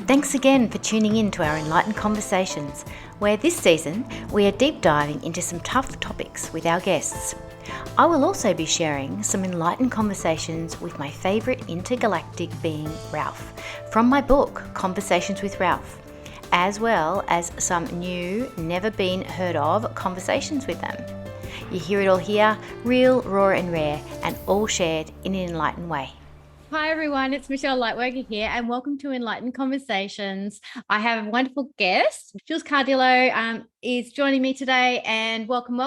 Thanks again for tuning in to our Enlightened Conversations, where this season we are deep diving into some tough topics with our guests. I will also be sharing some enlightened conversations with my favourite intergalactic being, Ralph, from my book, Conversations with Ralph, as well as some new, never been heard of conversations with them. You hear it all here, real, raw and rare, and all shared in an enlightened way. Hi everyone, it's Michelle Lightworker here and welcome to Enlightened Conversations. I have a wonderful guest. Jules Cardillo is joining me today, and welcome.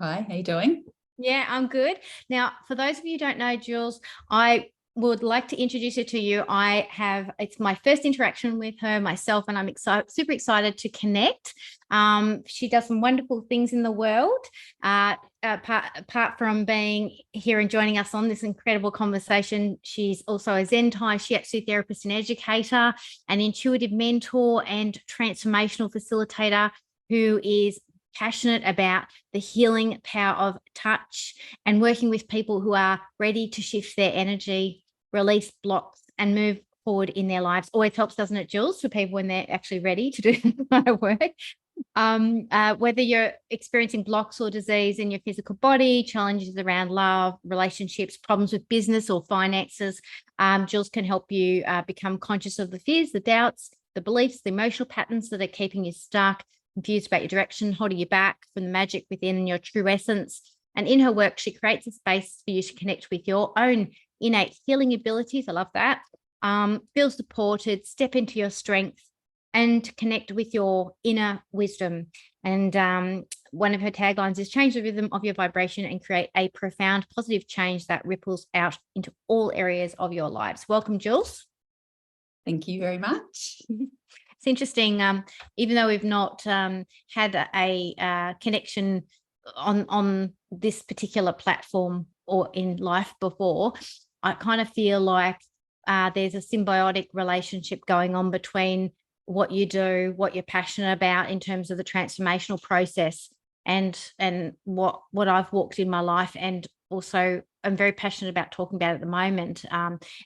Hi, how you doing? Yeah, I'm good. Now, for those of you who don't know Jules, I would like to introduce her to you. It's my first interaction with her myself, and I'm super excited to connect. She does some wonderful things in the world, apart from being here and joining us on this incredible conversation. She's also a Zen Thai Shiatsu therapist and educator, an intuitive mentor and transformational facilitator who is passionate about the healing power of touch and working with people who are ready to shift their energy, release blocks, and move forward in their lives. Always helps, doesn't it, Jules, for people when they're actually ready to do that kind of work. Whether you're experiencing blocks or disease in your physical body, challenges around love, relationships, problems with business or finances, Jules can help you become conscious of the fears, the doubts, the beliefs, the emotional patterns that are keeping you stuck, confused about your direction, holding you back from the magic within and your true essence. And in her work, she creates a space for you to connect with your own innate healing abilities. I love that. Feel supported, step into your strength, and connect with your inner wisdom. And one of her taglines is change the rhythm of your vibration and create a profound positive change that ripples out into all areas of your lives. Welcome, Jules. Thank you very much. It's interesting, even though we've not had a connection on this particular platform or in life before, I kind of feel like there's a symbiotic relationship going on between what you do, what you're passionate about in terms of the transformational process, and what I've walked in my life, and also I'm very passionate about talking about at the moment.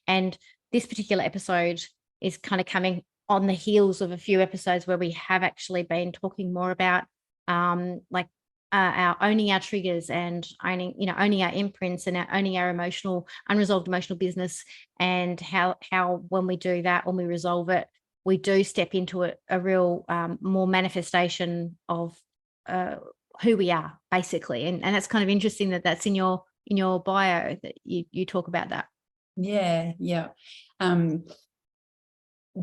And this particular episode is kind of coming on the heels of a few episodes where we have actually been talking more about our owning our triggers and owning our imprints and owning our unresolved emotional business, and how when we do that, when we resolve it, we do step into a real more manifestation of who we are, basically. And that's kind of interesting that that's in your bio, that you talk about that. Yeah.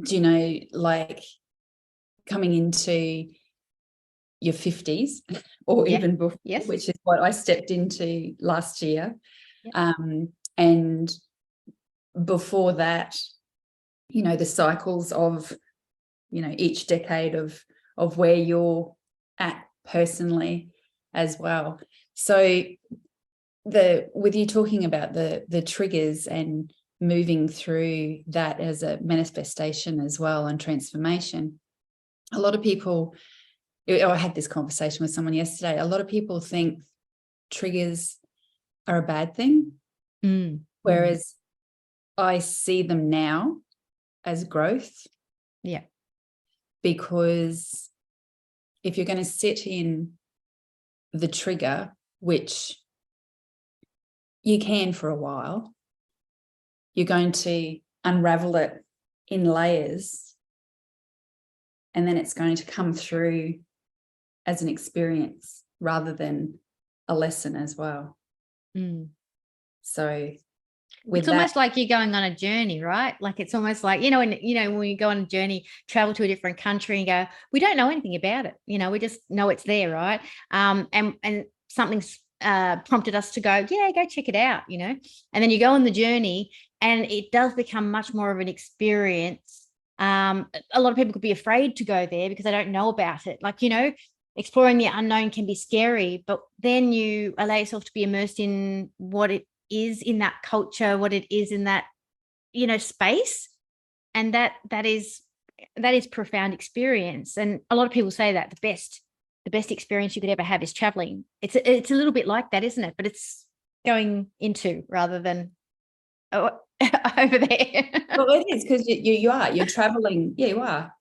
Do you know, like coming into your 50s or even before, yes, which is what I stepped into last year. And before that, the cycles of, each decade of where you're at personally as well. So with you talking about the triggers and moving through that as a manifestation as well and transformation, a lot of people, I had this conversation with someone yesterday, a lot of people think triggers are a bad thing, whereas I see them now as growth. Yeah. Because if you're going to sit in the trigger, which you can for a while, you're going to unravel it in layers, and then it's going to come through as an experience rather than a lesson as well. So it's almost like you're going on a journey, right? Like it's almost like, when you go on a journey, travel to a different country and go, we don't know anything about it. We just know it's there, right? And something's prompted us to go check it out, and then you go on the journey and it does become much more of an experience. A lot of people could be afraid to go there because they don't know about it. Like, exploring the unknown can be scary, but then you allow yourself to be immersed in what it is in that culture, what it is in that, space. And that is profound experience. And a lot of people say that the best experience you could ever have is traveling. It's a little bit like that, isn't it? But it's going into rather than over there. Well, it is, because you're traveling. Yeah, you are.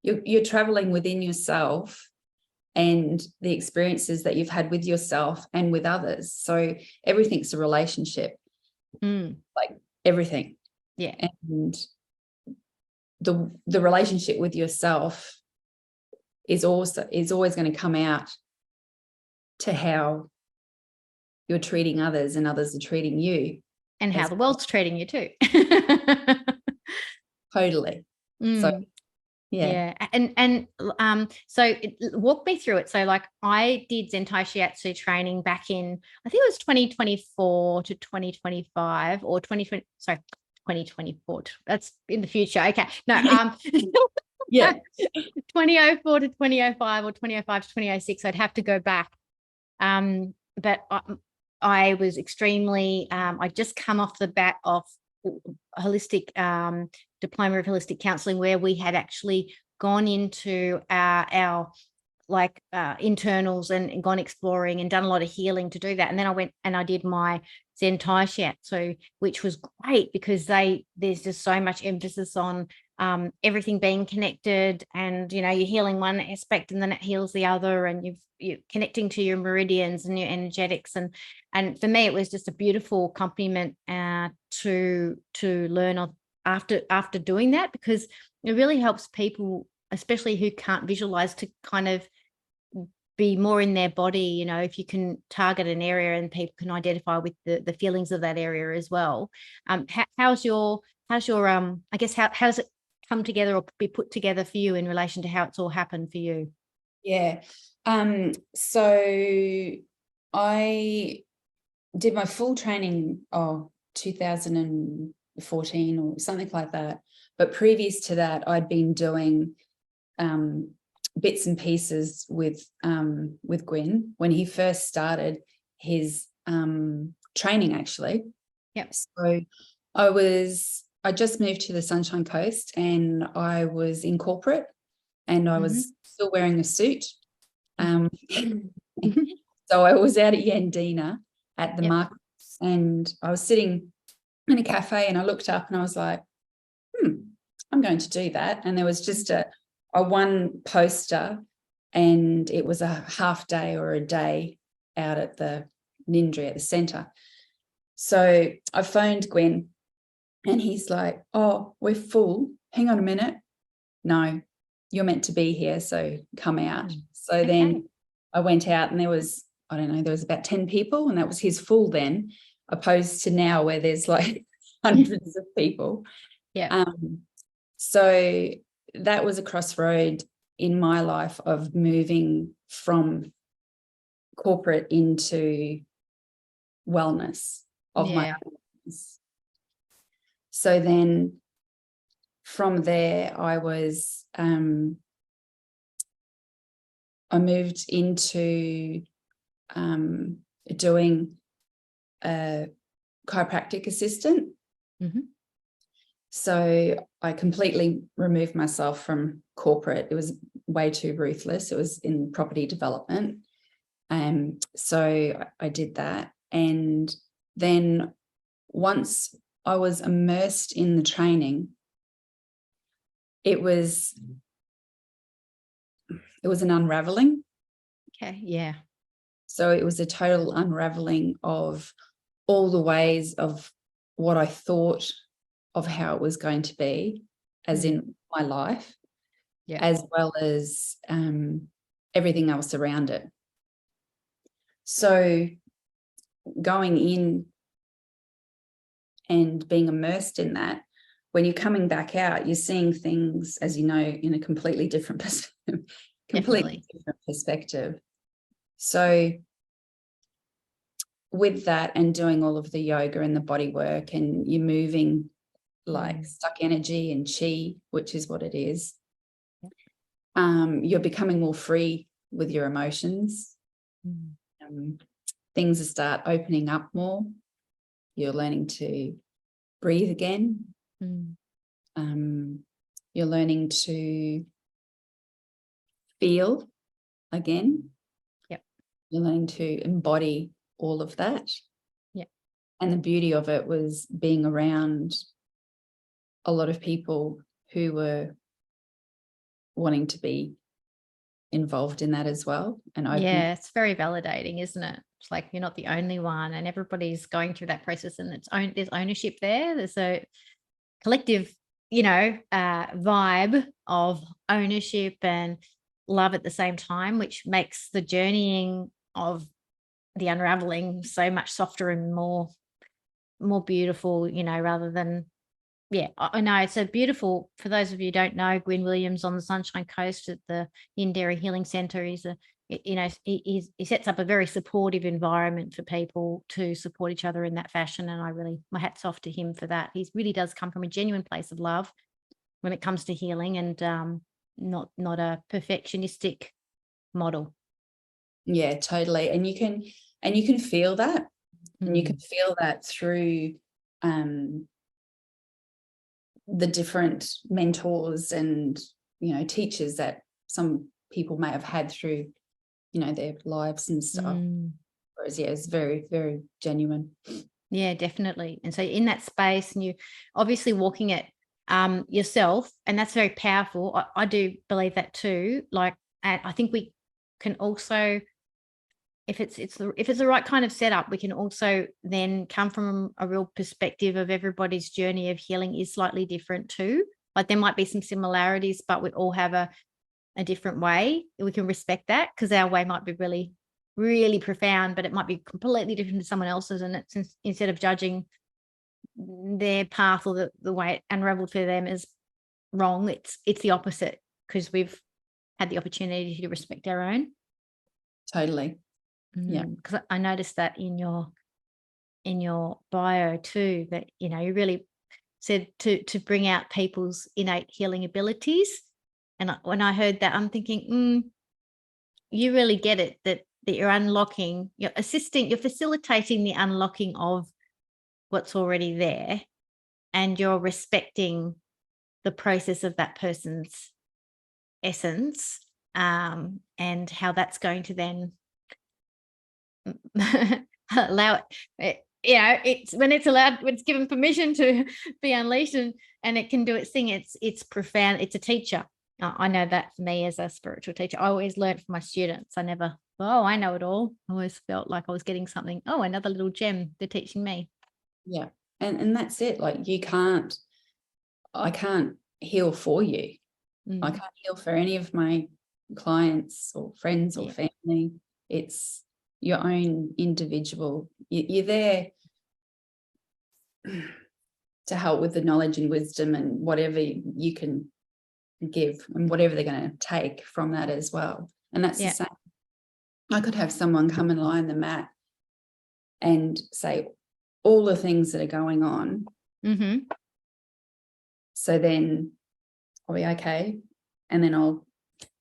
You're traveling within yourself and the experiences that you've had with yourself and with others. So everything's a relationship, like everything. Yeah. And the relationship with yourself is always going to come out to how you're treating others and others are treating you. And how the world's treating you too. Totally. So yeah. And so walk me through it. So like I did Zentai Shiatsu training back in, I think it was 2024 to 2025 or 2024. That's in the future. Okay. No, Yeah. 2004 to 2005 or 2005 to 2006. I'd have to go back. But I was extremely, I'd just come off the bat of holistic diploma of holistic counseling, where we had actually gone into our internals and gone exploring and done a lot of healing to do that. And then I went and I did my Zentai Shiatsu, which was great because there's just so much emphasis on everything being connected, and you're healing one aspect and then it heals the other, and you're connecting to your meridians and your energetics, and for me it was just a beautiful accompaniment to learn of after doing that, because it really helps people, especially who can't visualize, to kind of be more in their body. If you can target an area and people can identify with the feelings of that area as well. How's your I guess how does it come together or be put together for you in relation to how it's all happened for you? Yeah. So I did my full training 2014 or something like that. But previous to that, I'd been doing bits and pieces with Gwyn when he first started his training, actually. Yep. So I just moved to the Sunshine Coast, and I was in corporate, and I was still wearing a suit. So I was out at Yandina at the markets, and I was sitting in a cafe, and I looked up and I was like, I'm going to do that. And there was just a one poster, and it was a half day or a day out at the Nindri at the centre. So I phoned Gwyn, and he's like, oh, we're full. Hang on a minute. No, you're meant to be here, so come out. So then I went out, and there was about 10 people, and that was his full then, opposed to now where there's like hundreds of people. Yeah. So that was a crossroad in my life of moving from corporate into wellness of my business. So then from there, I moved into doing a chiropractic assistant. So I completely removed myself from corporate. It was way too ruthless. It was in property development. So I did that. And then once I was immersed in the training, it was an unraveling. Okay. Yeah. So it was a total unraveling of all the ways of what I thought of how it was going to be, as in my life, as well as everything else around it. So going in and being immersed in that, when you're coming back out, you're seeing things, as you know, in a completely different perspective. So with that, and doing all of the yoga and the body work, and you're moving like stuck energy and chi, which is what it is, you're becoming more free with your emotions. Things start opening up more. You're learning to breathe again. You're learning to feel again. You're learning to embody all of that. And the beauty of it was being around a lot of people who were wanting to be involved in that as well. And yeah, it's very validating, isn't it? It's like you're not the only one, and everybody's going through that process, and there's ownership there. There's a collective, vibe of ownership and love at the same time, which makes the journeying of the unraveling so much softer and more beautiful, rather than, yeah, I know it's a beautiful. For those of you who don't know, Gwyn Williams on the Sunshine Coast at the Indera Healing Centre, he sets up a very supportive environment for people to support each other in that fashion, and my hat's off to him for that. He really does come from a genuine place of love when it comes to healing, and not a perfectionistic model. Yeah, totally. And you can feel that, and you can feel that through the different mentors and teachers that some people may have had through their lives and stuff. Whereas it's very, very genuine. Yeah, definitely. And so in that space, and you obviously walking it yourself, and that's very powerful. I do believe that too. Like, and I think we can also, if it's the right kind of setup, we can also then come from a real perspective of everybody's journey of healing is slightly different too. Like there might be some similarities, but we all have a different way. We can respect that, because our way might be really, really profound, but it might be completely different to someone else's. And it's instead of judging their path or the way it unraveled for them as wrong, it's the opposite, because we've had the opportunity to respect our own. Totally. Yeah, because I noticed that in your bio too, that you really said to bring out people's innate healing abilities. And when I heard that, I'm thinking, you really get it, that you're unlocking, you're facilitating the unlocking of what's already there, and you're respecting the process of that person's essence, and how that's going to then allow it. It's when it's allowed, when it's given permission to be unleashed, and it can do its thing. It's profound. It's a teacher. I know that for me as a spiritual teacher, I always learned from my students. I never, I know it all. I always felt like I was getting something. Oh, another little gem they're teaching me. Yeah. And that's it. Like I can't heal for you. I can't heal for any of my clients or friends or family. It's your own individual. You're there to help with the knowledge and wisdom and whatever you can give and whatever they're going to take from that as well. And that's the same. I could have someone come and lie on the mat and say all the things that are going on. So then I'll be okay, and then I'll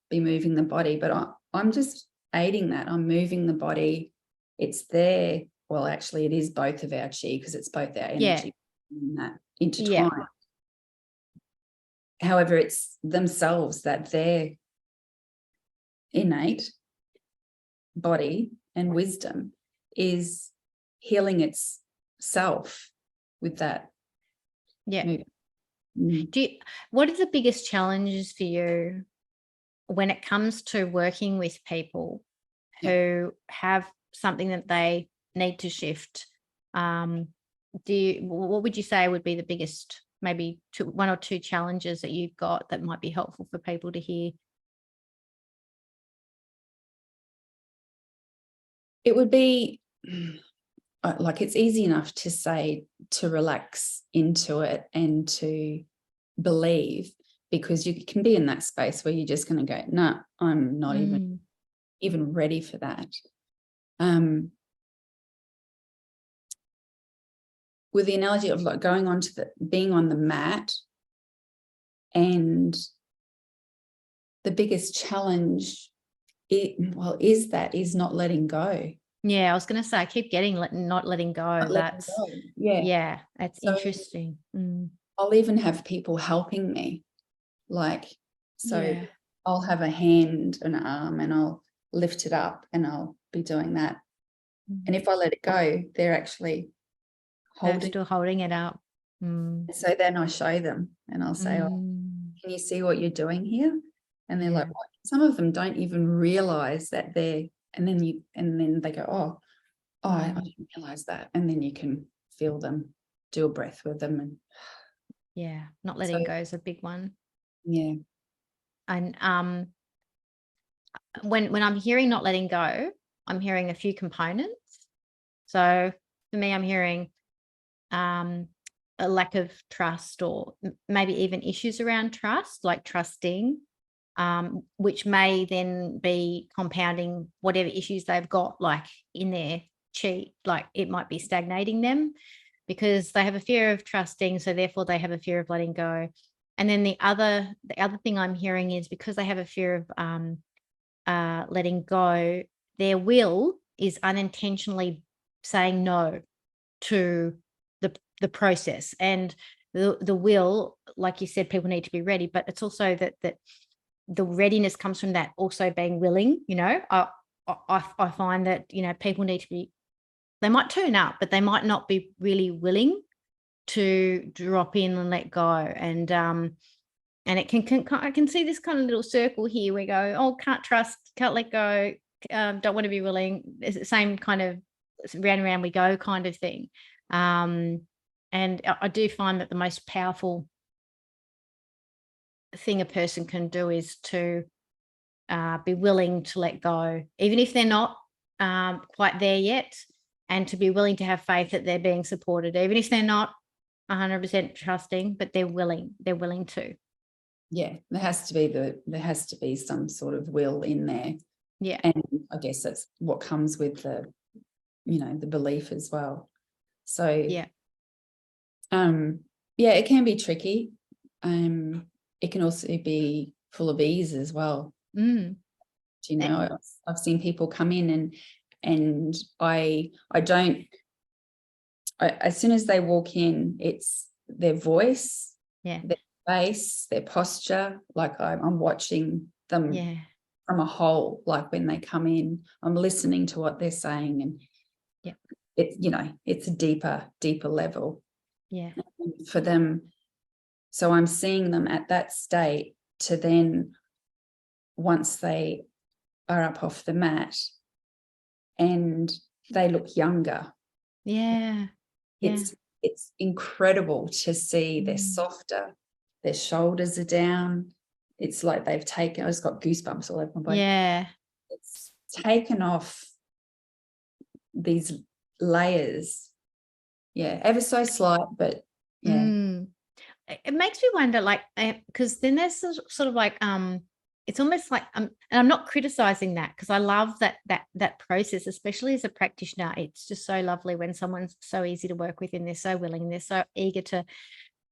be moving the body, but I'm just aiding that. I'm moving the body. It's there. Well, actually, it is both of our chi, because it's both our energy and that intertwined. However, it's themselves, that their innate body and wisdom is healing itself with that. What are the biggest challenges for you when it comes to working with people who have something that they need to shift? What would you say would be the biggest, maybe one or two challenges that you've got that might be helpful for people to hear? It would be like, it's easy enough to say to relax into it and to believe, because you can be in that space where you're just going to go, no, I'm not even ready for that. With the analogy of like going on to being on the mat, and the biggest challenge is not letting go. Yeah, I was going to say, I keep getting not letting go. Yeah, that's interesting. I'll even have people helping me, like, so I'll have a hand, an arm, and I'll lift it up, and I'll be doing that. And if I let it go, they're actually still holding it up. So then I show them and I'll say, oh, can you see what you're doing here? And they're like, what? Some of them don't even realize that they're, and then they go, oh, I didn't realize that. And then you can feel them, do a breath with them. And not letting go is a big one. Yeah. And when I'm hearing not letting go, I'm hearing a few components. So for me, I'm hearing a lack of trust, or maybe even issues around trust, like trusting, which may then be compounding whatever issues they've got, like in their chi, like it might be stagnating them because they have a fear of trusting, so therefore they have a fear of letting go. And then the other thing I'm hearing is because they have a fear of letting go, their will is unintentionally saying no to the process. And the will, like you said, people need to be ready, but it's also that the readiness comes from that also being willing. I find that people need to be, they might turn up, but they might not be really willing to drop in and let go. And it can I can see this kind of little circle here. We go, oh, can't trust, can't let go, don't want to be willing. It's the same kind of round and round we go kind of thing. And I do find that the most powerful thing a person can do is to be willing to let go, even if they're not quite there yet, and to be willing to have faith that they're being supported, even if they're not 100% trusting, but they're willing to. Yeah, there has to be some sort of will in there. Yeah. And I guess that's what comes with the belief as well. So it can be tricky. It can also be full of ease as well. I've seen people come in and as soon as they walk in, it's their voice, their face, their posture. Like I'm watching them from a whole, like when they come in, I'm listening to what they're saying, and it's a deeper level for them. So I'm seeing them at that state to then, once they are up off the mat and they look younger. It's incredible to see. They're softer, their shoulders are down. It's like they've taken, I just got goosebumps all over my body. It's taken off these layers, ever so slight, but it makes me wonder, like, because then there's sort of like it's almost like and I'm not criticizing that, because I love that process, especially as a practitioner. It's just so lovely when someone's so easy to work with and they're so willing, they're so eager to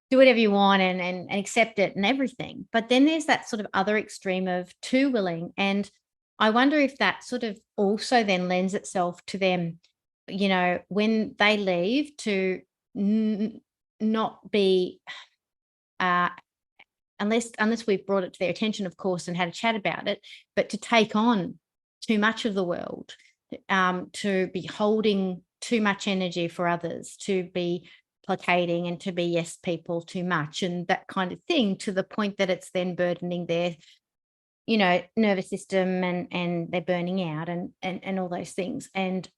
do whatever you want and accept it and everything. But then there's that sort of other extreme of too willing, and I wonder if that sort of also then lends itself to them, when they leave, to not be unless we've brought it to their attention, of course, and had a chat about it, but to take on too much of the world, to be holding too much energy for others, to be placating and to be yes people too much, and that kind of thing, to the point that it's then burdening their nervous system, and they're burning out and all those things. And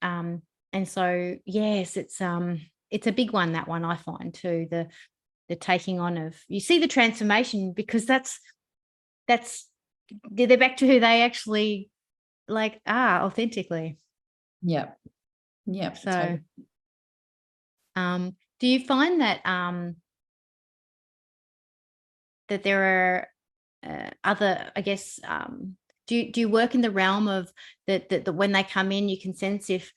so yes, it's a big one, that one, I find too, the taking on of, you see the transformation, because that's they're back to who they actually are authentically. So totally. Do you find that that there are other, I guess, do you work in the realm of that when they come in, you can sense if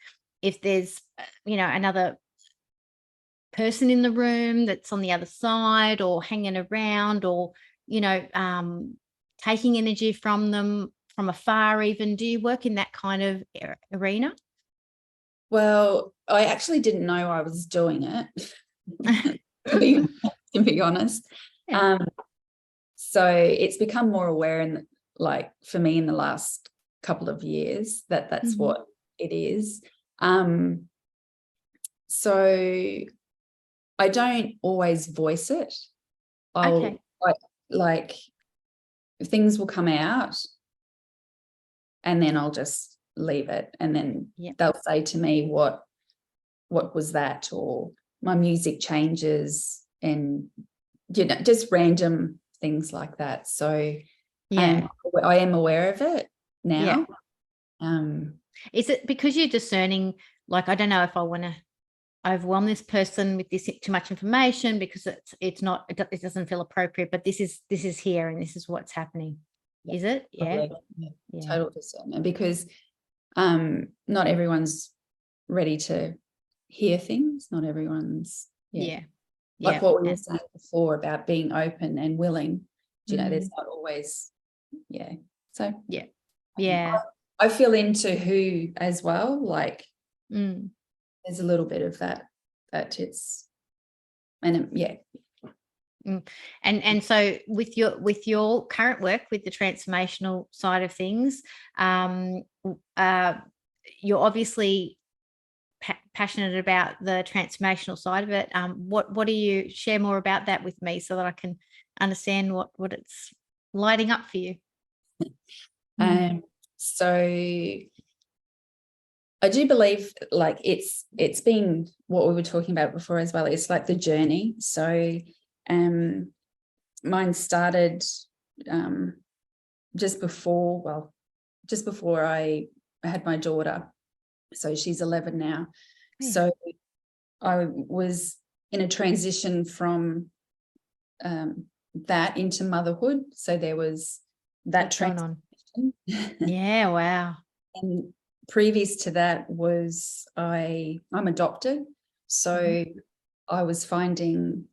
there's another person in the room that's on the other side, or hanging around, or taking energy from them from afar even? Do you work in that kind of arena? Well, I actually didn't know I was doing it, to be honest. So it's become more aware, and like for me in the last couple of years, that's what it is. So I don't always voice it. Okay. Like things will come out and then I'll just leave it. And then they'll say to me, what was that? Or my music changes, and, you know, just random things like that. So I am aware of it now. Is it because you're discerning, like, I don't know if I want to overwhelm this person with this too much information because it doesn't feel appropriate, but this is here and this is what's happening. Is it? Total discernment, because not everyone's ready to hear things. Not everyone's like what we were saying before about being open and willing. You know, there's not always so I feel into who as well, like there's a little bit of that it's, and And so with your current work with the transformational side of things, you're obviously passionate about the transformational side of it. What do you share more about that with me so that I can understand what it's lighting up for you? So I do believe, like, it's been what we were talking about before as well. It's like the journey. So mine started just before I had my daughter. So she's 11 now. So I was in a transition from that into motherhood. So there was that transition. Yeah, wow. And previous to that was I'm adopted. So I was finding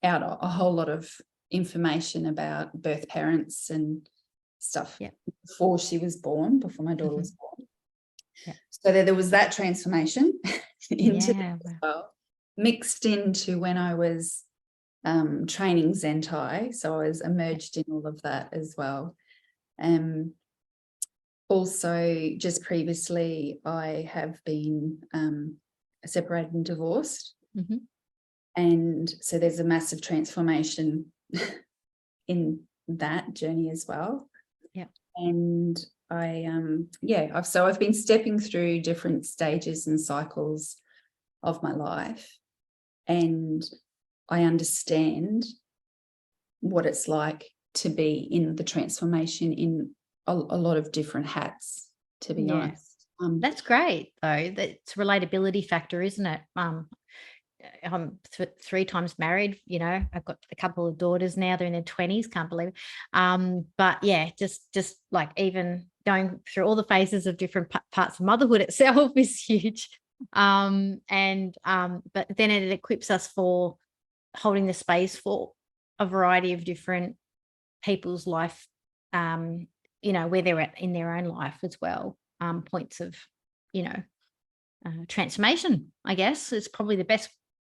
out a whole lot of information about birth parents and stuff before she was born, before my daughter was born. So there was that transformation into that as well, mixed into when I was training Zentai. So I was immersed in all of that as well. Also, just previously, I have been separated and divorced. And so there's a massive transformation in that journey as well. And I've been stepping through different stages and cycles of my life, and I understand what it's like to be in the transformation in a lot of different hats, to be honest. That's great, though. That's relatability factor, isn't it? I'm 3 times married, you know, I've got a couple of daughters now, they're in their 20s, can't believe it. But just like even going through all the phases of different parts of motherhood itself is huge. But then it equips us for holding the space for a variety of different people's life, you know, where they're at in their own life as well. Points of, you know, transformation, I guess, is probably the best.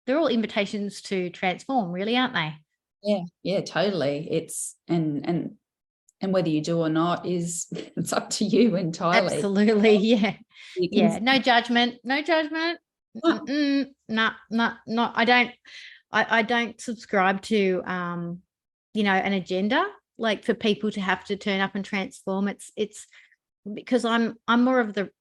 They're all invitations to transform, really, aren't they? Yeah, totally. It's and whether you do or not is it's up to you entirely. Absolutely, no judgment. No. I don't subscribe to you know, an agenda, like for people to have to turn up and transform. It's because I'm more of the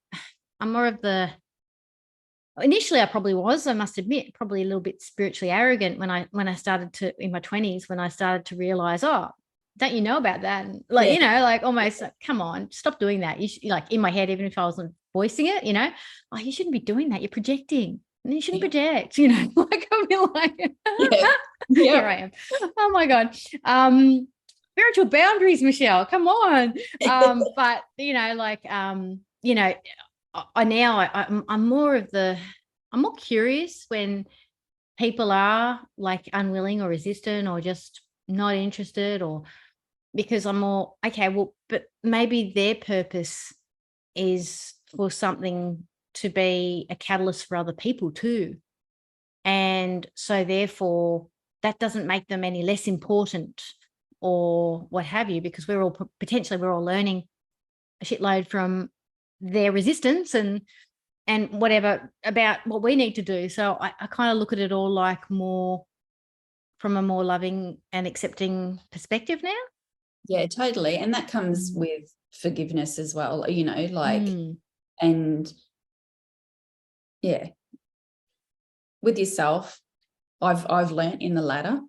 initially, I probably was, I must admit, probably a little bit spiritually arrogant when I started to, in my 20s, when I started to realize, oh, don't you know about that? And like, you know, like almost like, come on, stop doing that. You should, like, in my head, even if I wasn't voicing it, you know, oh, you shouldn't be doing that. You're projecting. And you shouldn't project, you know, like I feel like here I am. Oh my God. Spiritual boundaries, Michelle, come on. But you know, like you know, I'm more curious when people are like unwilling or resistant or just not interested, or because I'm more, okay, well, but maybe their purpose is for something to be a catalyst for other people too. And so therefore that doesn't make them any less important or what have you, because we're all learning a shitload from their resistance, and and whatever about what we need to do. So I kind of look at it all like more from a more loving and accepting perspective now. Yeah, totally. And that comes with forgiveness as well, you know, like, and yeah, with yourself, I've learnt in the ladder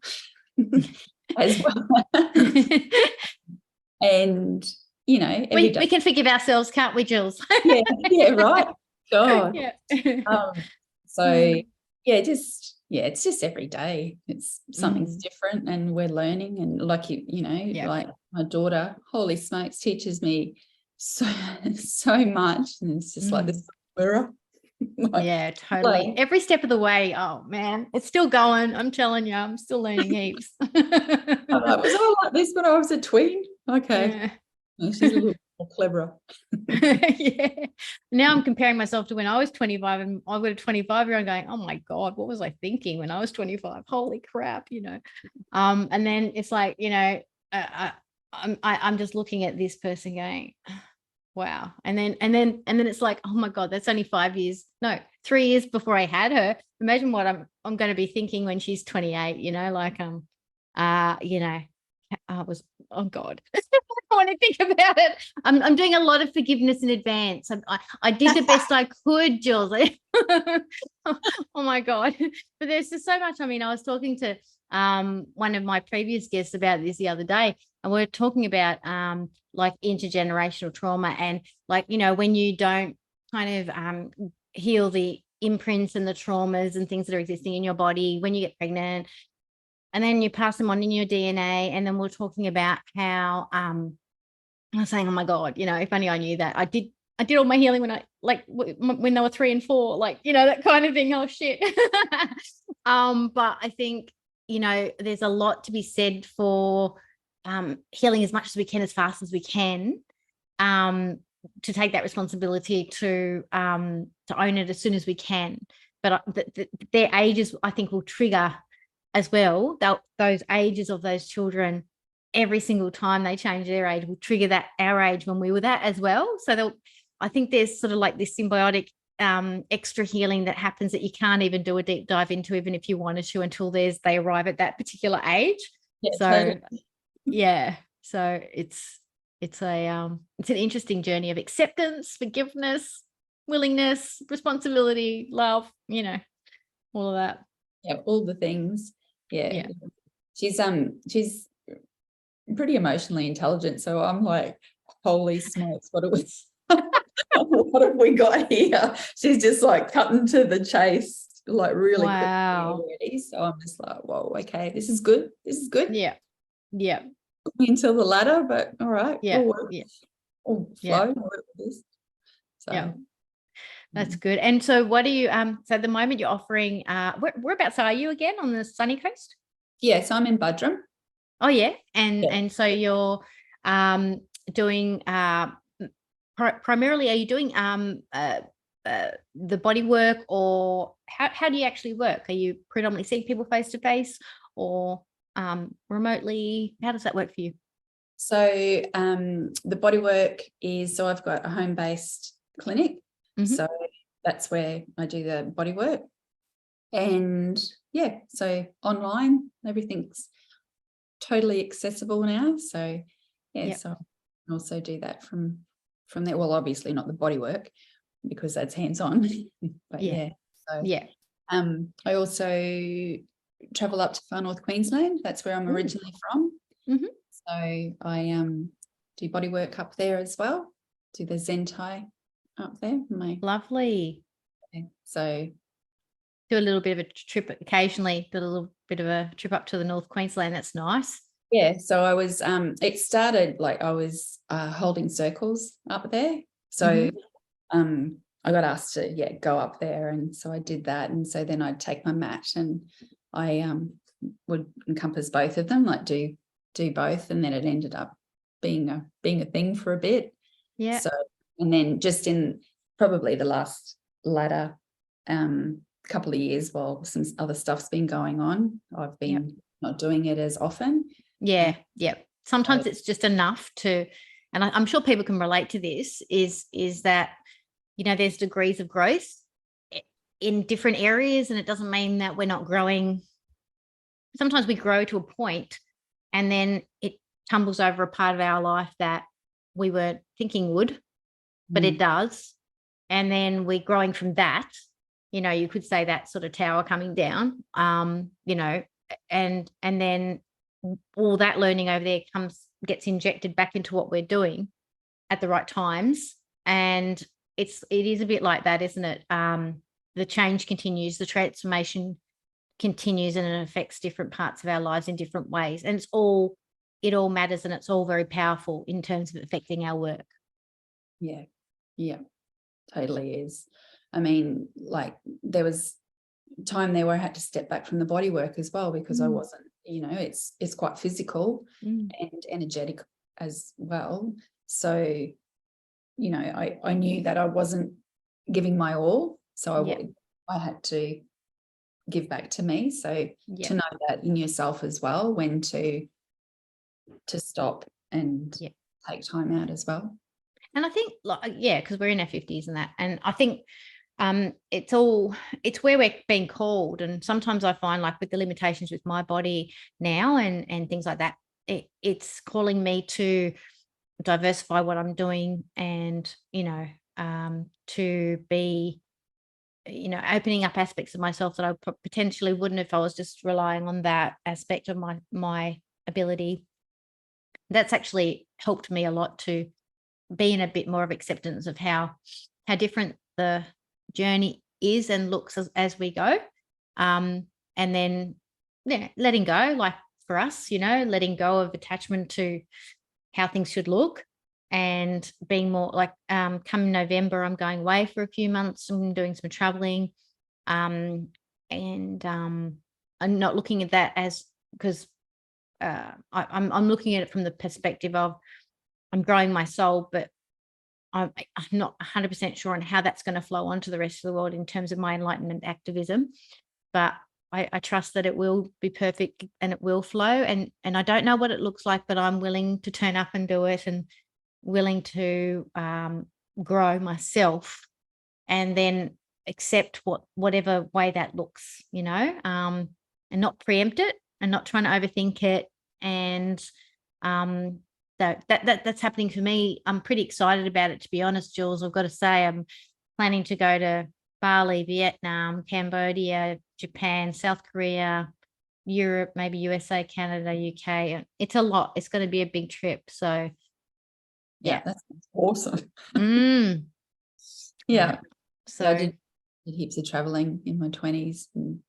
as well. And, you know, we can forgive ourselves, can't we, Jules? yeah, right. God. Yeah. So yeah, it's just every day. It's something's different, and we're learning. And like you know, like my daughter, holy smokes, teaches me so much, and it's just like this mirror. Like, yeah, totally. like, every step of the way. Oh man, it's still going. I'm telling you, I'm still learning heaps. I'm like, was I like this when I was a tween? Okay. Yeah. She's a little more cleverer. Yeah. Now I'm comparing myself to when I was 25, and I've got a 25-year-old going, oh my God, what was I thinking when I was 25? Holy crap, you know. And then it's like, you know, I'm just looking at this person going, wow. And then it's like, oh my God, that's only 3 years before I had her. Imagine what I'm going to be thinking when she's 28, you know, like, you know, I was, oh God, I want to think about it. I'm doing a lot of forgiveness in advance. I did the best I could, Jules. Oh my God. But there's just so much. I mean, I was talking to one of my previous guests about this the other day, and we're talking about like intergenerational trauma, and like, you know, when you don't kind of heal the imprints and the traumas and things that are existing in your body when you get pregnant, and then you pass them on in your DNA. And then we're talking about how I was saying, oh my God, you know, if only I knew that. I did all my healing when when they were 3 and 4, like, you know, that kind of thing. Oh shit. But I think, you know, there's a lot to be said for healing as much as we can, as fast as we can, to take that responsibility to own it as soon as we can. But their ages, I think, will trigger as well. Those ages of those children, every single time they change their age, will trigger our age when we were that as well. So I think there's sort of like this symbiotic extra healing that happens that you can't even do a deep dive into, even if you wanted to, until they arrive at that particular age. Yeah, so totally. Yeah, so it's an interesting journey of acceptance, forgiveness, willingness, responsibility, love, you know, all of that. Yeah, all the things. Yeah. She's pretty emotionally intelligent, so I'm like, holy smokes, what have we got here? She's just like cutting to the chase, like really quickly already. So I'm just like, whoa, okay, this is good. Yeah. Put me until the ladder, but all right. Yeah. We'll flow. We'll work with this. So yeah. That's good. And so what do you so at the moment you're offering whereabouts are you again, on the sunny coast? Yeah, so I'm in Budrum. Oh yeah. And so you're doing primarily, are you doing the body work, or how do you actually work? Are you predominantly seeing people face to face, or remotely? How does that work for you? So the body work is, so I've got a home-based clinic. So that's where I do the body work. And yeah, so online, everything's totally accessible now. So so I can also do that from there. Well, obviously not the body work, because that's hands-on. But I also travel up to far north Queensland. That's where I'm originally from. So I do body work up there as well. Do the Zentai up there. Lovely. So do a little bit of a trip occasionally, do a little bit of a trip up to the North Queensland. That's nice. Yeah, so I was it started like I was holding circles up there. So I got asked to go up there, and so I did that. And so then I'd take my mat and I would encompass both of them, like do both, and then it ended up being a thing for a bit. Yeah. So, and then just in probably the last latter couple of years, while some other stuff's been going on, I've been not doing it as often. Yeah. Sometimes it's just enough to, and I'm sure people can relate to this, is that, there's degrees of growth in different areas, and it doesn't mean that we're not growing. Sometimes we grow to a point and then it tumbles over a part of our life that we weren't thinking would, but it does. And then we're growing from that, you could say that sort of tower coming down, and then all that learning over there gets injected back into what we're doing at the right times. And it is a bit like that, isn't it? The change continues, the transformation continues, and it affects different parts of our lives in different ways. And it all matters, and it's all very powerful in terms of affecting our work. Yeah. Totally is. I mean, like, there was time there where I had to step back from the body work as well, because I wasn't, it's quite physical and energetic as well. So, I knew that I wasn't giving my all. So I had to give back to me. So to know that in yourself as well, when to stop and take time out as well. And I think, because we're in our 50s and that, and I think it's where we're being called. And sometimes I find, like, with the limitations with my body now and things like that, it's calling me to diversify what I'm doing, and to be opening up aspects of myself that I potentially wouldn't if I was just relying on that aspect of my ability. That's actually helped me a lot to be in a bit more of acceptance of how different the journey is and looks as we go. And then letting go, like for us, letting go of attachment to how things should look, and being more like, come November, I'm going away for a few months. I'm doing some traveling. And I'm not looking at that as, because I'm looking at it from the perspective of, I'm growing my soul, but I'm not 100% sure on how that's going to flow onto the rest of the world in terms of my enlightenment activism. But I trust that it will be perfect and it will flow. And I don't know what it looks like, but I'm willing to turn up and do it, and willing to grow myself, and then accept whatever way that looks, and not preempt it, and not trying to overthink it. And that's happening for me. I'm pretty excited about it, to be honest, Jules. I've got to say, I'm planning to go to Bali, Vietnam, Cambodia, Japan, South Korea, Europe, maybe USA, Canada, UK. It's a lot. It's going to be a big trip. So yeah, that's awesome. So I did heaps of traveling in my 20s and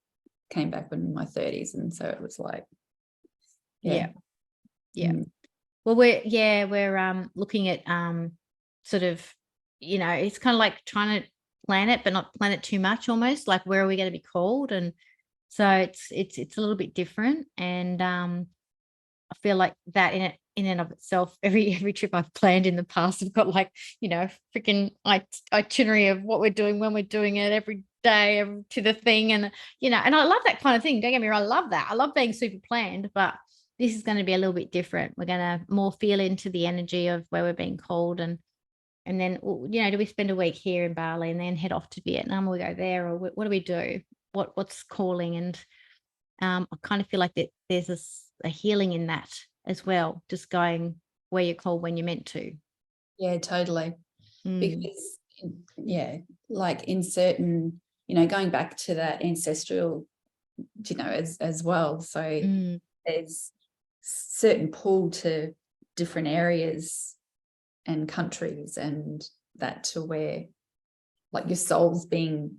came back in my 30s, and so it was like well, we're looking at sort of, it's kind of like trying to plan it, but not plan it too much, almost like, where are we going to be called? And so it's a little bit different. And I feel like that in and of itself, every trip I've planned in the past, I've got like, freaking itinerary of what we're doing, when we're doing it, every day, to the thing. And and I love that kind of thing, don't get me wrong, I love that. I love being super planned, but this is going to be a little bit different. We're going to more feel into the energy of where we're being called. And then, do we spend a week here in Bali and then head off to Vietnam, or we go there, or what do we do? What's calling? And I kind of feel like that there's a healing in that as well, just going where you're called when you're meant to. Yeah, totally. Because like in certain, going back to that ancestral, as well. So there's certain pull to different areas and countries, and that to where, like, your soul's being,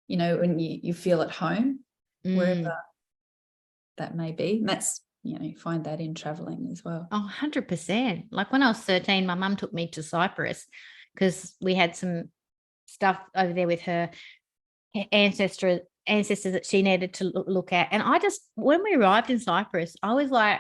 and you feel at home wherever that may be. And that's, find that in traveling as well. 100%. Like when I was 13, my mum took me to Cyprus because we had some stuff over there with her ancestors that she needed to look at. And when we arrived in Cyprus, I was like,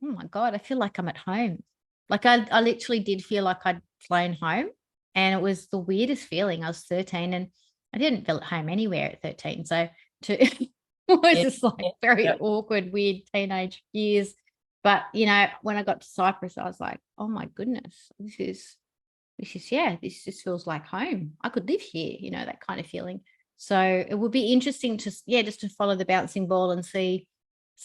oh my God, I feel like I'm at home. Like I literally did feel like I'd flown home, and it was the weirdest feeling. I was 13 and I didn't feel at home anywhere at 13. So it was just like very awkward, weird teenage years. But, when I got to Cyprus, I was like, oh my goodness, this is this is, yeah, this just feels like home. I could live here, you know, that kind of feeling. So it would be interesting to, yeah, just to follow the bouncing ball and see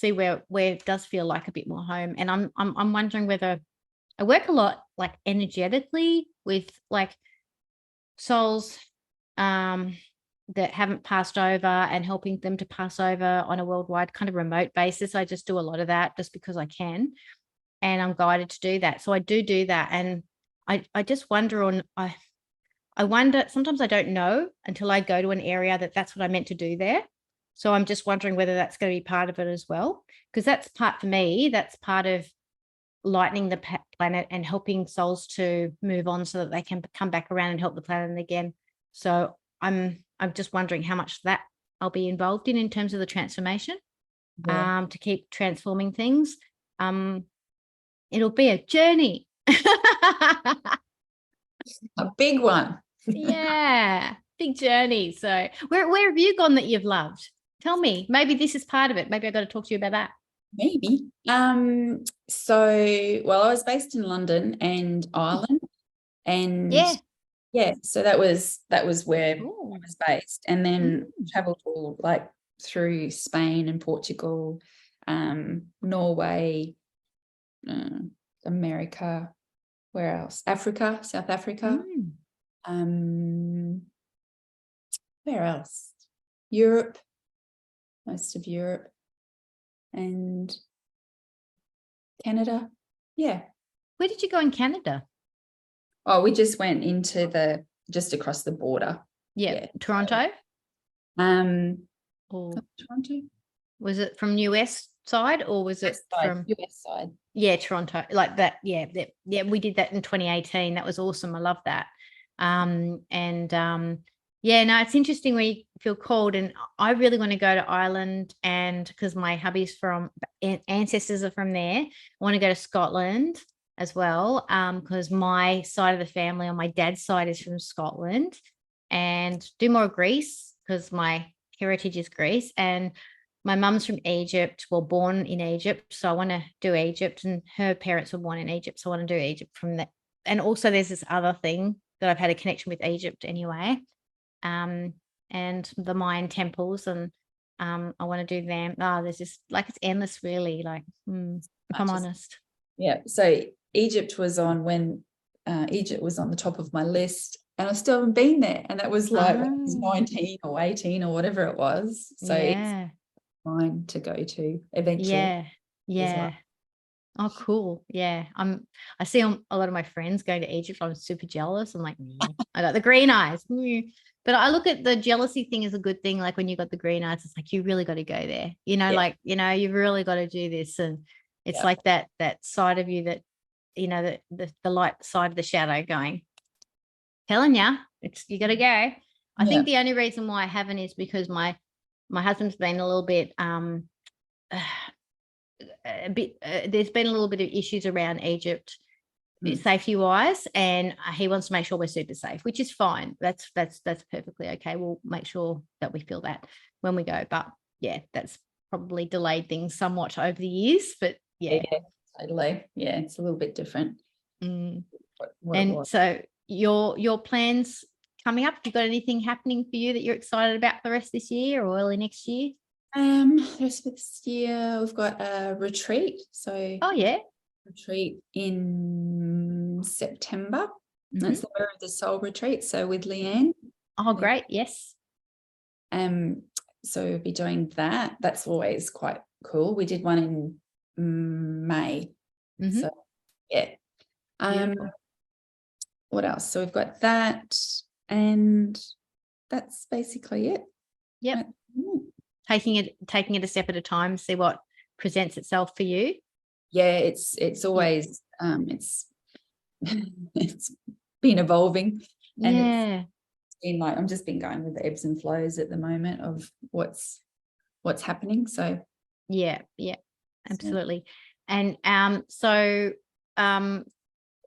where it does feel like a bit more home. And I'm wondering whether I work a lot like energetically with like souls that haven't passed over and helping them to pass over on a worldwide kind of remote basis. I just do a lot of that just because I can, and I'm guided to do that. So I do that. And I just wonder I wonder, sometimes I don't know until I go to an area that's what I meant to do there. So I'm just wondering whether that's going to be part of it as well, because that's part, for me, that's part of lightening the planet and helping souls to move on so that they can come back around and help the planet again. So I'm just wondering how much that I'll be involved in terms of the transformation, to keep transforming things. It'll be a journey. A big one. Yeah, big journey. So where have you gone that you've loved? Tell me. Maybe this is part of it. Maybe I've got to talk to you about that. Maybe. So, well, I was based in London and Ireland, and so that was where I was based, and then traveled all like through Spain and Portugal, Norway, America, where else? Africa, South Africa. Where else? Europe, most of Europe, and Canada. Yeah. Where did you go in Canada? Oh, we just went into just across the border. Yeah. Toronto? Or Toronto. Was it from US side or was it from US side? Yeah, Toronto, like that. Yeah, we did that in 2018. That was awesome. I love that. Yeah, no, it's interesting where you feel called, and I really want to go to Ireland, and because my hubby's from, ancestors are from there. I want to go to Scotland as well, because my side of the family on my dad's side is from Scotland, and do more Greece because my heritage is Greece, and my mum's from Egypt, well, born in Egypt, so I want to do Egypt, and her parents were born in Egypt, so I want to do Egypt from that. And also there's this other thing that I've had a connection with Egypt anyway, and the Mayan temples, and I want to do them. There's just like, it's endless really, like, if I'm honest. Yeah, so Egypt was on the top of my list, and I still haven't been there, and that was like when I was 19 or 18 or whatever it was. So it's fine to go to eventually. Yeah. Oh, cool. Yeah. I see a lot of my friends going to Egypt. I'm super jealous. I'm like, I got the green eyes. But I look at the jealousy thing as a good thing. Like when you got the green eyes, it's like, you really got to go there, like, you've really got to do this. And it's like that side of you that, the light side of the shadow going, telling you, you got to go. I think the only reason why I haven't is because my husband's been a little bit, there's been a little bit of issues around Egypt safety wise, and he wants to make sure we're super safe, which is fine. That's perfectly okay. We'll make sure that we feel that when we go, but that's probably delayed things somewhat over the years, but totally. It's a little bit different. So your plans coming up, have you got anything happening for you that you're excited about for the rest of this year or early next year? The rest of this year we've got a retreat. So retreat in September. That's the Mirror of the Soul retreat. So with Leanne. Oh, great. Yes. So we'll be doing that. That's always quite cool. We did one in May. So what else? So we've got that, and that's basically it. Taking it a step at a time, see what presents itself for you. It's always it's been evolving, and it's been like, I'm just been going with the ebbs and flows at the moment of what's happening. So absolutely. And so are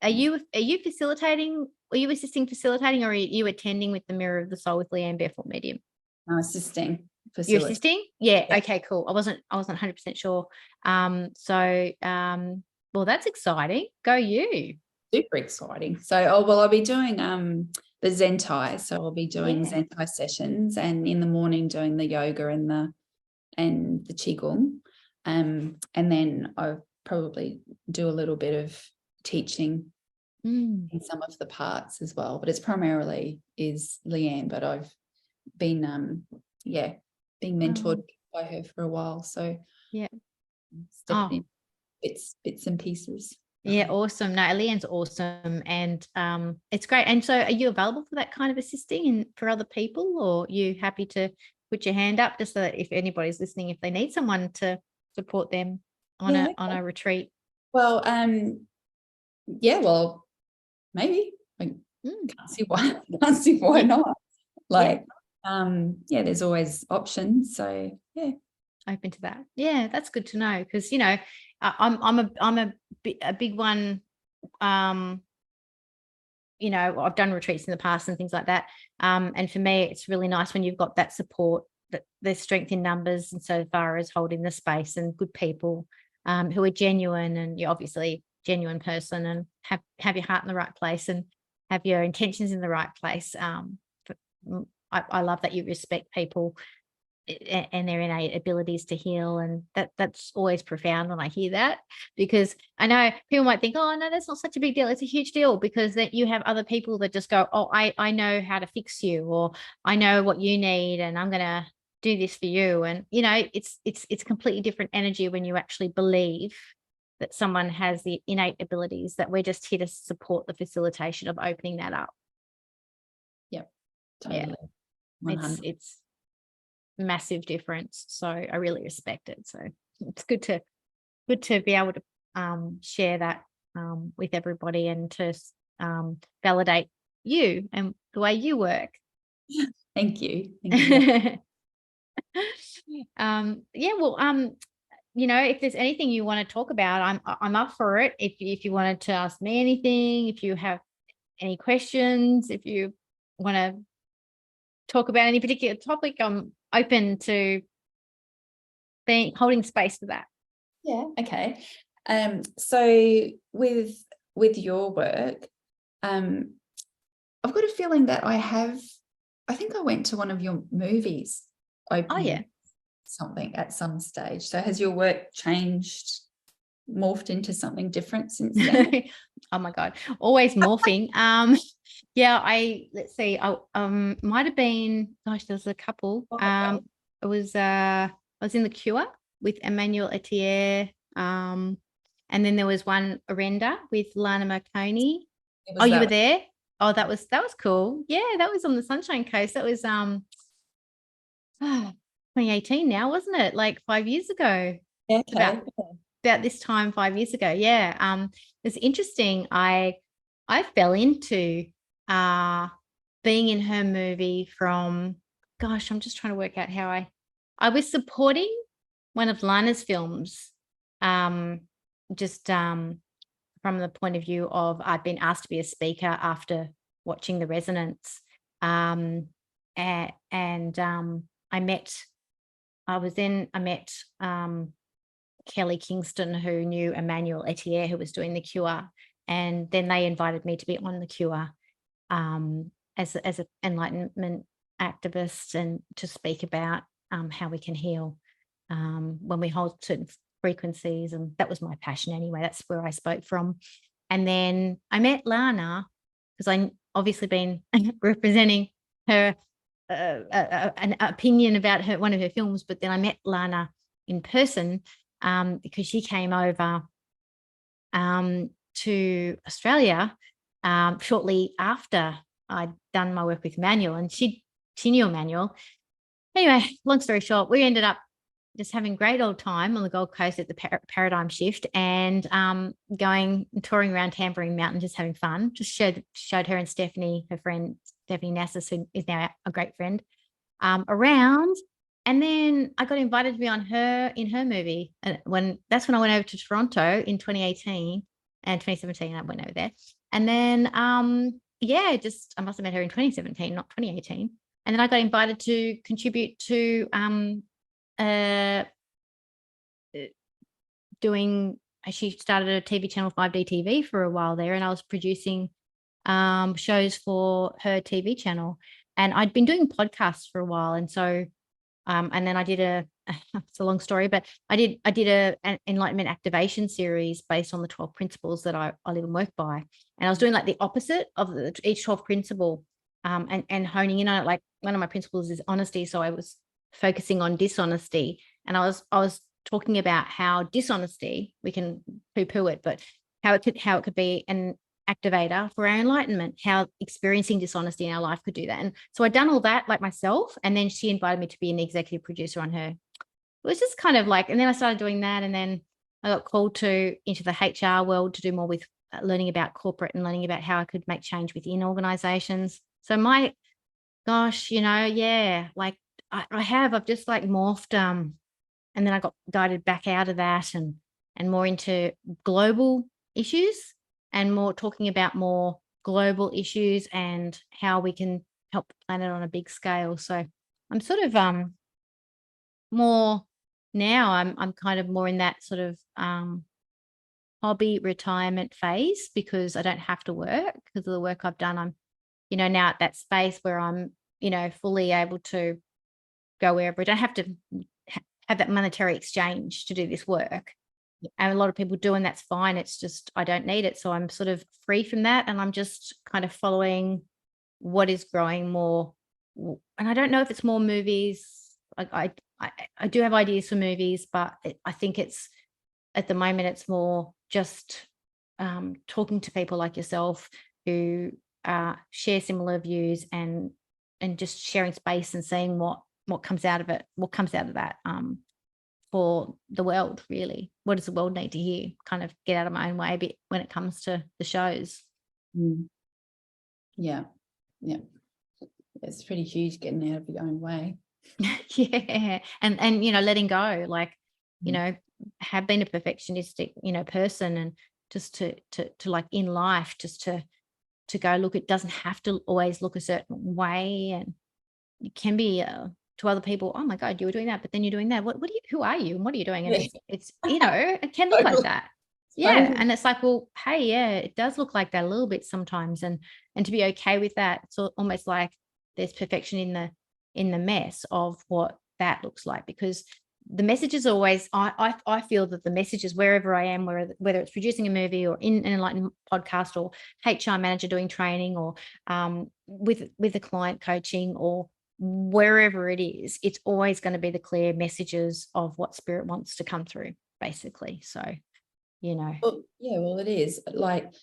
you facilitating? Are you assisting facilitating, or are you attending with the Mirror of the Soul with Leanne Barefoot Medium? Assisting. You're assisting? Yeah. Okay, cool. I wasn't 100% sure. Well, that's exciting. Go you. super exciting. So, I'll be doing the Zentai. So I'll be doing Zentai sessions, and in the morning doing the yoga and the qigong. And then I'll probably do a little bit of teaching in some of the parts as well. But it's primarily is Leanne, but I've been being mentored by her for a while. So it's definitely bits and pieces. Yeah, awesome. No, Leanne's awesome, and it's great. And so, are you available for that kind of assisting and for other people, or are you happy to put your hand up just so that if anybody's listening, if they need someone to support them on a retreat? Well, well, maybe. I can't see why not. Like, there's always options. So open to that. Yeah, that's good to know, because I'm a big one. I've done retreats in the past and things like that. And for me, it's really nice when you've got that support, that there's strength in numbers, and so far as holding the space and good people who are genuine, and you're obviously a genuine person, and have your heart in the right place and have your intentions in the right place. I love that you respect people and their innate abilities to heal, and that's always profound when I hear that, because I know people might think, oh no, that's not such a big deal. It's a huge deal, because that you have other people that just go, oh, I know how to fix you, or I know what you need, and I'm gonna do this for you. And it's completely different energy when you actually believe that someone has the innate abilities, that we're just here to support the facilitation of opening that up. Yep, totally. Yeah. It's massive difference. So I really respect it. So it's good to be able to share that with everybody, and to validate you and the way you work. Thank you. If there's anything you want to talk about, I'm up for it. If you wanted to ask me anything, if you have any questions, if you want to talk about any particular topic, I'm open to holding space for that. Yeah. Okay. So with your work, I've got a feeling that I think I went to one of your movies opening something at some stage. So has your work changed, morphed into something different since then? Oh my God, always morphing. Let's see. I might have been, gosh, there's a couple. It was I was in The Cure with Emmanuel Etier. And then there was one, Arenda, with Lana Marconi. Oh, you were there? Oh, that was cool. Yeah, that was on the Sunshine Coast. That was 2018 now, wasn't it? Like 5 years ago. Okay. About this time 5 years ago. Yeah. It's interesting. I fell into being in her movie from, gosh, I'm just trying to work out how I was supporting one of Lana's films, from the point of view of I'd been asked to be a speaker after watching The Resonance. I met Kelly Kingston, who knew Emmanuel Etier, who was doing The Cure, and then they invited me to be on The Cure as an enlightenment activist, and to speak about how we can heal when we hold certain frequencies. And that was my passion anyway. That's where I spoke from. And then I met Lana, because I obviously been representing her an opinion about one of her films, but then I met Lana in person because she came over to Australia shortly after I'd done my work with Emmanuel, and she knew Emmanuel. Anyway, long story short, we ended up just having a great old time on the Gold Coast at the Paradigm Shift, and touring around Tambourine Mountain, just having fun. Just showed her and Stephanie, her friend Stephanie Nassas, who is now a great friend, around. And then I got invited to be in her movie. And that's when I went over to Toronto in 2018 and 2017. I went over there. And then, I must have met her in 2017, not 2018. And then I got invited to contribute to doing she started a TV channel, 5D TV, for a while there, and I was producing shows for her TV channel, and I'd been doing podcasts for a while. And so and then I did it's a long story, but I did an enlightenment activation series based on the 12 principles that I live and work by. And I was doing like the opposite of each 12 principle, and honing in on it. Like, one of my principles is honesty, so I was focusing on dishonesty, and I was talking about how dishonesty, we can poo-poo it, but how it could be an activator for our enlightenment, how experiencing dishonesty in our life could do that. And so I'd done all that like myself, and then she invited me to be an executive producer on her. It was just kind of like, and then I started doing that, and then I got called into the HR world to do more with learning about corporate and learning about how I could make change within organizations. So my gosh, yeah, like I've just like morphed, and then I got guided back out of that and more into global issues, and more talking about more global issues and how we can help the planet on a big scale. So I'm sort of more now, I'm kind of more in that sort of hobby retirement phase, because I don't have to work because of the work I've done. I'm now at that space where I'm fully able to go wherever. I don't have to have that monetary exchange to do this work. And a lot of people do, and that's fine. It's just, I don't need it. So I'm sort of free from that, and I'm just kind of following what is growing more. And I don't know if it's more movies. Like I do have ideas for movies, but I think it's, at the moment, it's more just talking to people like yourself who share similar views, and just sharing space and seeing what comes out of it, what comes out of that, for the world, really. What does the world need to hear? Kind of get out of my own way a bit when it comes to the shows. Yeah. It's pretty huge, getting out of your own way. Yeah. And letting go, like, have been a perfectionistic, person, and just to like in life, just to go, look, it doesn't have to always look a certain way, and it can be to other people, oh my God, you were doing that, but then you're doing that. Who are you, and what are you doing? And it's it can look like that. Yeah. And it's like, well, hey, yeah, it does look like that a little bit sometimes, and to be okay with that. It's almost like there's perfection in the mess of what that looks like, because the messages are always, I feel that the messages, wherever I am, whether it's producing a movie or in an enlightened podcast, or HR manager doing training, or with a client coaching, or wherever it is, it's always going to be the clear messages of what spirit wants to come through, basically. So, well, it is like,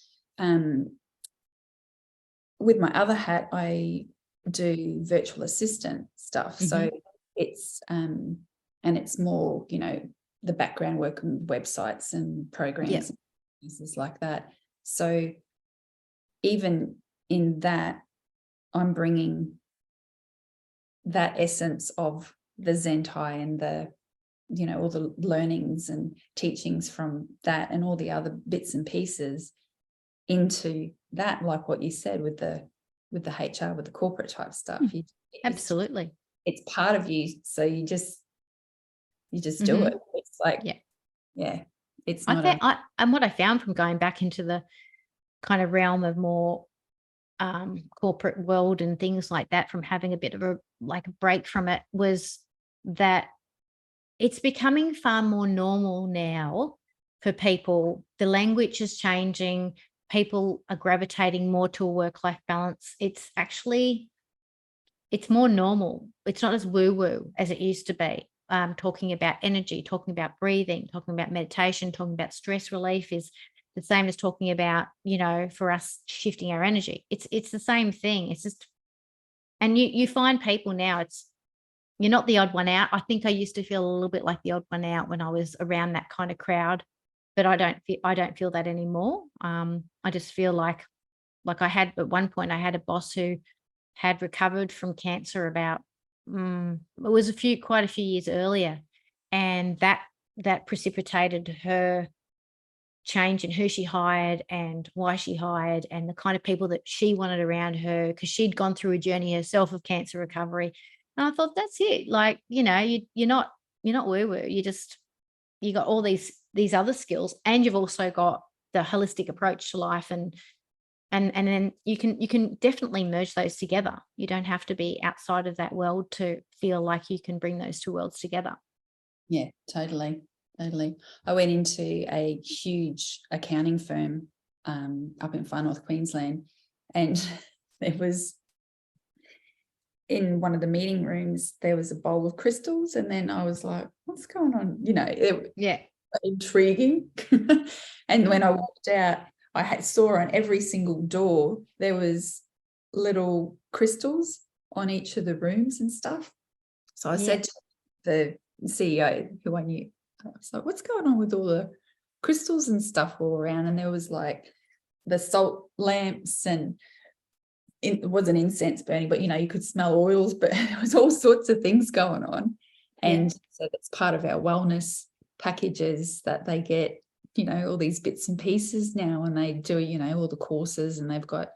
with my other hat, I do virtual assistant stuff. So it's and it's more, the background work on websites and programs and pieces like that. So even in that, I'm bringing that essence of the Zentai and the, all the learnings and teachings from that, and all the other bits and pieces into that, like what you said with the HR, with the corporate type stuff. Absolutely. It's part of you. So you just do it. It's like, it's not and what I found from going back into the kind of realm of more corporate world and things like that, from having a bit of a break from it, was that it's becoming far more normal now for people. The language is changing. People are gravitating more to a work-life balance. It's more normal. It's not as woo-woo as it used to be. Talking about energy, talking about breathing, talking about meditation, talking about stress relief is the same as talking about, for us, shifting our energy. It's the same thing. It's just, and you find people now, you're not the odd one out. I think I used to feel a little bit like the odd one out when I was around that kind of crowd, but I don't feel that anymore. I just feel like I had, at one point, I had a boss who had recovered from cancer about, it was quite a few years earlier, and that precipitated her change in who she hired and why she hired, and the kind of people that she wanted around her, because she'd gone through a journey herself of cancer recovery. And I thought, that's it. Like, you're not woo-woo. You got all these these other skills, and you've also got the holistic approach to life, and then you can definitely merge those together. You don't have to be outside of that world to feel like you can bring those two worlds together. Yeah, totally. I went into a huge accounting firm up in Far North Queensland, and there was, in one of the meeting rooms, there was a bowl of crystals, and then I was like, what's going on? Intriguing. And when I walked out, I saw on every single door there was little crystals on each of the rooms and stuff. So I said to the CEO, who I knew, I was like, what's going on with all the crystals and stuff all around? And there was like the salt lamps, and it wasn't incense burning, but you could smell oils, but there was all sorts of things going on. And so that's part of our wellness packages, that they get, all these bits and pieces now, and they do, all the courses, and they've got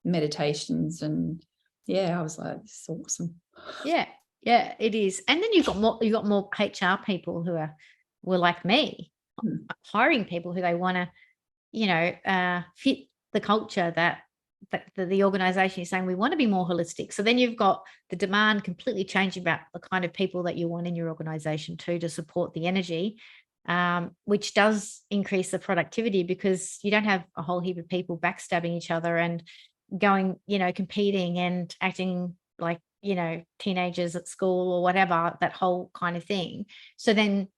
meditations, and I was like, this is awesome. Yeah, it is. And then you've got more HR people who were like me, hiring people who they want to, fit the culture that the organization is saying, we want to be more holistic. So then you've got the demand completely changing about the kind of people that you want in your organization too, to support the energy, which does increase the productivity, because you don't have a whole heap of people backstabbing each other and going, competing and acting like, teenagers at school or whatever, that whole kind of thing. So then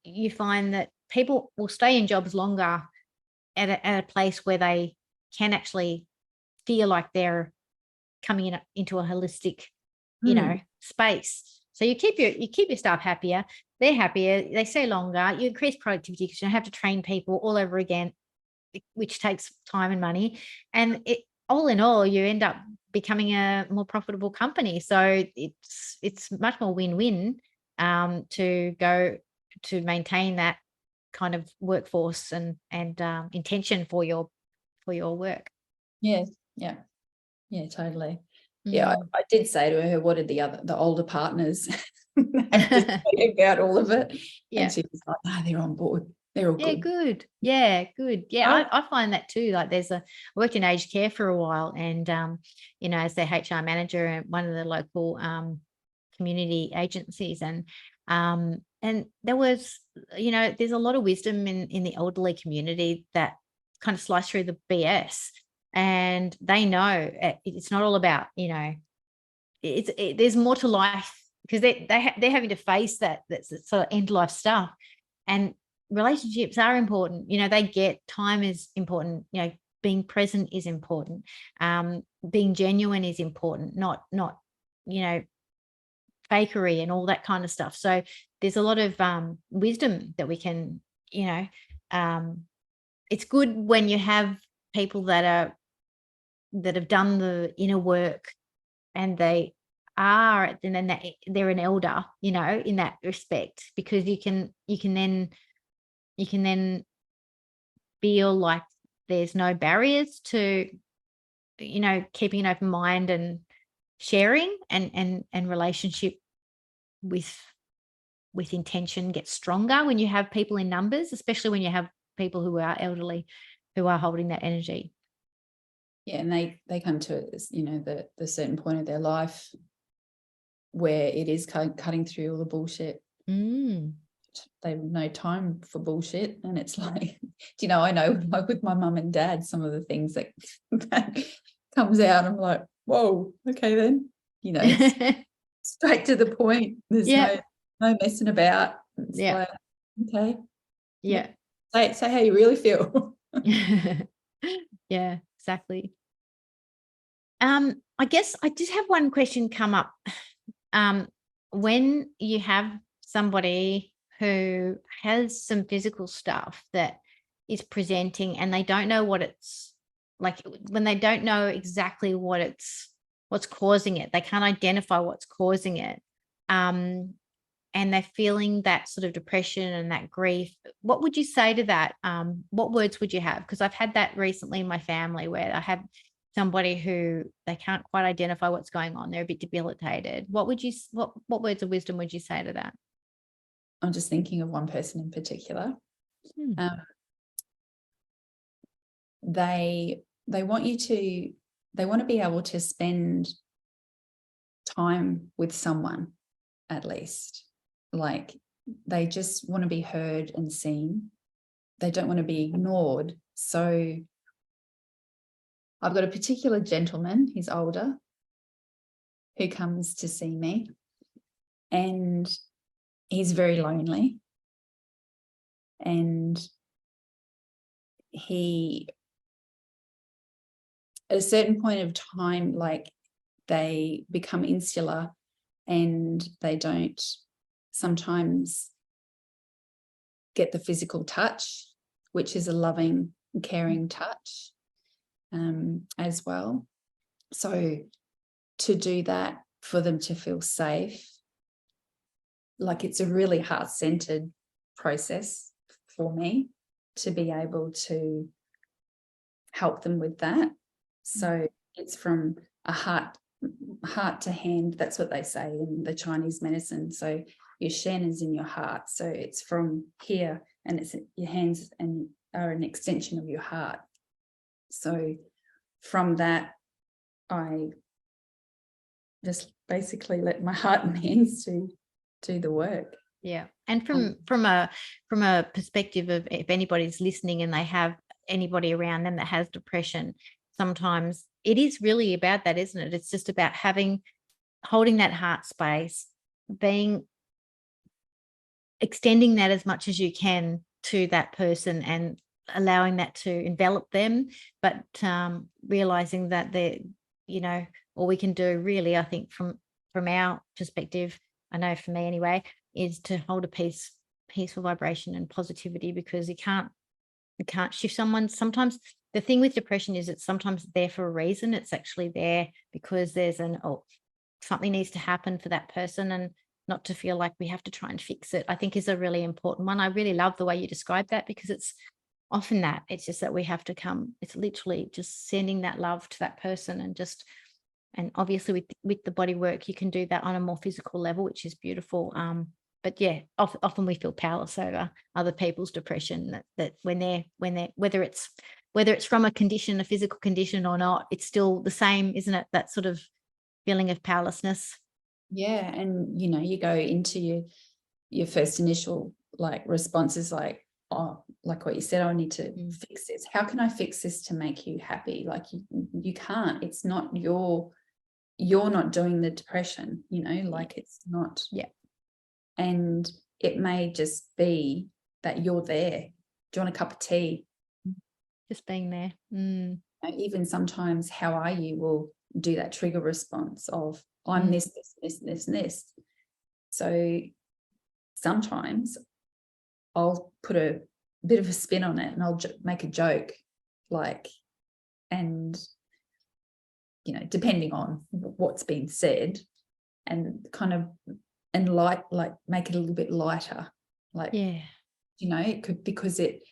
you find that people will stay in jobs longer at a place where they can actually feel like they're coming into a holistic, space. So you keep your staff happier, they're happier, they stay longer, you increase productivity because you don't have to train people all over again, which takes time and money. And all in all, you end up becoming a more profitable company. So it's much more win-win to maintain that kind of workforce and intention for your work. Yes. Yeah, totally. Yeah, I did say to her, what did the older partners have to say about all of it? And she was like, no, they're on board. They're all good. Good. Yeah, good. Yeah, I find that too. Like I worked in aged care for a while, and as their HR manager at one of the local community agencies, and there was, there's a lot of wisdom in the elderly community that kind of slice through the BS, and they know it's not all about, there's more to life, because they're having to face that's sort of end life stuff, and relationships are important. They get time is important. Being present is important. Being genuine is important. Not fakery and all that kind of stuff. So there's a lot of wisdom that we can, it's good when you have people that have done the inner work, and they're an elder, in that respect, because you can then feel like there's no barriers to, keeping an open mind and sharing, and relationship with intention gets stronger when you have people in numbers, especially when you have people who are elderly, who are holding that energy. Yeah, and they come to, the certain point of their life where it is cutting through all the bullshit. They have no time for bullshit, and it's like, I know, like with my mum and dad, some of the things that comes out, I'm like, whoa, okay then, straight to the point. There's no messing about. It's like, okay, say how you really feel. Yeah, exactly. I guess I did have one question come up. When you have somebody who has some physical stuff that is presenting, and they don't know what it's like, when they don't know exactly what's causing it, they can't identify what's causing it, and they're feeling that sort of depression and that grief, what would you say to that? What words would you have? Because I've had that recently in my family, where I have somebody who they can't quite identify what's going on. They're a bit debilitated. What words of wisdom would you say to that? I'm just thinking of one person in particular. They want to be able to spend time with someone, at least. Like, they just want to be heard and seen. They don't want to be ignored. So I've got a particular gentleman, he's older, who comes to see me, and he's very lonely. And he, at a certain point of time, like, they become insular and they don't sometimes get the physical touch, which is a loving, caring touch, as well. So to do that, for them to feel safe, like, it's a really heart-centered process for me to be able to help them with that. So it's from a heart to hand. That's what they say in the Chinese medicine. So your shen is in your heart. So it's from here, and it's your hands and are an extension of your heart. So from that, I just basically let my heart and hands do the work. Yeah. And from a perspective of, if anybody's listening and they have anybody around them that has depression, sometimes it is really about that, isn't it? It's just about holding that heart space, extending that as much as you can to that person and allowing that to envelop them, but realizing that all we can do really, I think, from our perspective, I know for me anyway, is to hold a peaceful vibration and positivity, because you can't shift someone. Sometimes the thing with depression is it's sometimes there for a reason. It's actually there because there's something needs to happen for that person, and not to feel like we have to try and fix it, I think, is a really important one. I really love the way you describe that, because it's often that it's just that we have to it's literally just sending that love to that person, and obviously with the body work you can do that on a more physical level, which is beautiful. But yeah, often we feel powerless over other people's depression, that when they're whether it's from a condition, a physical condition or not, it's still the same, isn't it? That sort of feeling of powerlessness. Yeah. And you go into your first initial responses, like, oh, like what you said, I need to fix this. How can I fix this to make you happy? Like, you can't. It's not you're not doing the depression, it's not. Yeah. And it may just be that you're there. Do you want a cup of tea? Just being there. Even sometimes, how are you, will do that trigger response of, I'm this, and this. So sometimes I'll put a bit of a spin on it, and I'll make a joke, and depending on what's been said, and kind of, and make it a little bit lighter, yeah, it could, because it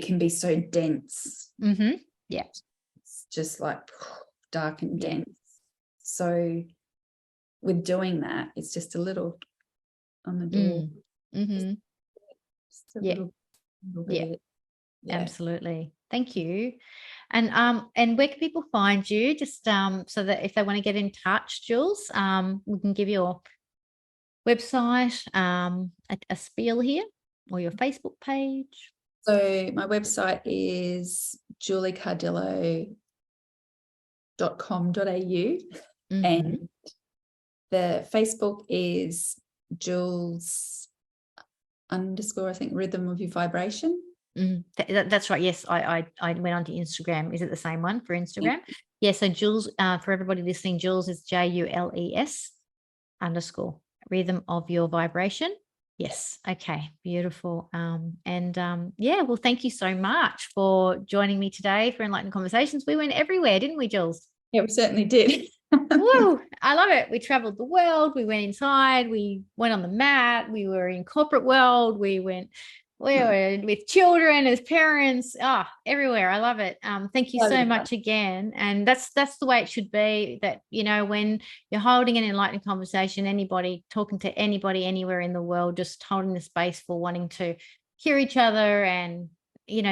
can be so dense. Yeah, it's just dark and dense. So with doing that, it's just a little on the door. Just a little bit. Yeah. Absolutely. Thank you. And where can people find you? Just so that if they want to get in touch, Jules, we can give your website, a spiel here, or your Facebook page. So my website is juliecardillo.com.au, and the Facebook is Jules _, I think, Rhythm of Your Vibration. That's right. Yes, I went onto Instagram. Is it the same one for Instagram? Yeah. So Jules, for everybody listening, Jules is JULES _ Rhythm of Your Vibration. Yes. Okay. Beautiful. Well, thank you so much for joining me today for Enlightened Conversations. We went everywhere, didn't we, Jules? Yeah, we certainly did. Woo! I love it. We traveled the world. We went inside. We went on the mat. We were in corporate world. We were with children as parents. Everywhere. I love it. Thank you so much again. And that's the way it should be. That when you're holding an enlightened conversation, anybody talking to anybody anywhere in the world, just holding the space for wanting to hear each other and,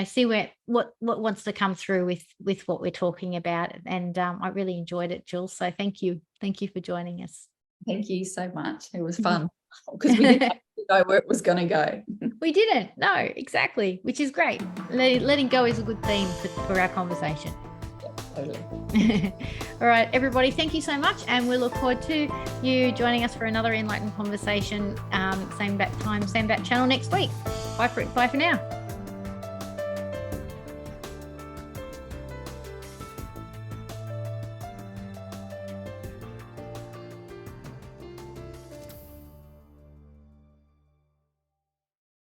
see what wants to come through with what we're talking about. And I really enjoyed it, Jules. So thank you for joining us. Thank you so much. It was fun because we didn't know where it was going to go. We didn't. No, exactly, which is great. Letting go is a good theme for our conversation. Yeah, totally. All right, everybody, thank you so much. And we look forward to you joining us for another Enlightened Conversation, same bat time, same bat channel next week. Bye for now.